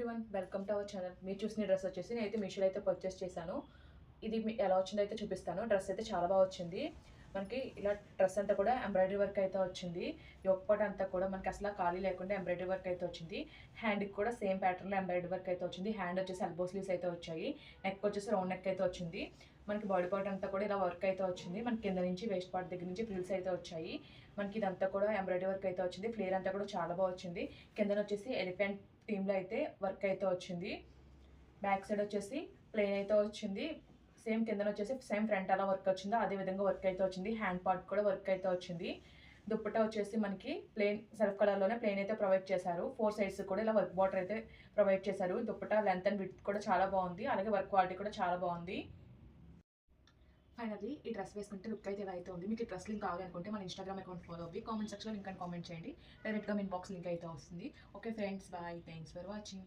Everyone, welcome to our channel. మీరు చూసిన dress వచ్చేసి నేనైతే మీషోలో అయితే పర్చేస్ చేశాను. ఇది ఎలా వచ్చిందో అయితే చూపిస్తాను. డ్రెస్ అయితే చాలా బాగా వచ్చింది. మనకి ఇలా డ్రెస్ అంతా కూడా ఎంబ్రాయిడరీ వర్క్ అయితే వచ్చింది. యోక్ పార్ట్ అంతా కూడా మనకి అసలు ఖాళీ లేకుండా ఎంబ్రాయిడరీ వర్క్ అయితే వచ్చింది. హ్యాండ్కి కూడా సేమ్ ప్యాటర్న్లో ఎంబ్రాయిడరీ వర్క్ అయితే వచ్చింది. హ్యాండ్ వచ్చేసి ఎల్బో స్లీవ్స్ అయితే వచ్చాయి. నెక్ వచ్చేసి రౌండ్ నెక్ అయితే వచ్చింది. మనకి బాడీ పార్ట్ అంతా కూడా ఇలా వర్క్ అయితే వచ్చింది. మనకి కింద నుంచి వేస్ట్ పార్ట్ దగ్గర నుంచి ఫ్రిల్స్ అయితే వచ్చాయి. మనకి ఇదంతా కూడా ఎంబ్రాయిడరీ వర్క్ అయితే వచ్చింది. ఫ్లేర్ అంతా కూడా చాలా బాగా వచ్చింది. కింద వచ్చేసి ఎలిఫెంట్ థీమ్లో అయితే వర్క్ అయితే వచ్చింది. బ్యాక్ సైడ్ వచ్చేసి ప్లెయిన్ అయితే వచ్చింది. సేమ్ కింద వచ్చేసి సేమ్ ఫ్రంట్ అలా వర్క్ వచ్చిందో అదే విధంగా వర్క్ అయితే వచ్చింది. హ్యాండ్ పార్ట్ కూడా వర్క్ అయితే వచ్చింది. దుప్పట్టా వచ్చేసి మనకి ప్లెయిన్ సెల్ఫ్ కలర్లోనే ప్లెయిన్ అయితే ప్రొవైడ్ చేశారు. 4 సైడ్స్ కూడా ఇలా వర్క్ బార్డర్ అయితే ప్రొవైడ్ చేశారు. దుప్పట్టా లెంత్ అండ్ విడ్త్ కూడా చాలా బాగుంది. అలాగే వర్క్ క్వాలిటీ కూడా చాలా బాగుంది. ఫైనల్లీ ఈ డ్రెస్ వేసుకుంటే లుక్ అయితే ఇలా అయితే ఉంది. మీకు ఈ డ్రెస్ లింక్ కావాలనుకుంటే మన ఇన్స్టాగ్రామ్ అకౌంట్ ఫాలో అవ్వి కామెంట్ సెక్షన్లో లింక్ అని కామెంట్ చేయండి. డైరెక్ట్గా మీ బాక్స్ లింక్ అయితే వస్తుంది. Okay friends, bye. Thanks for watching.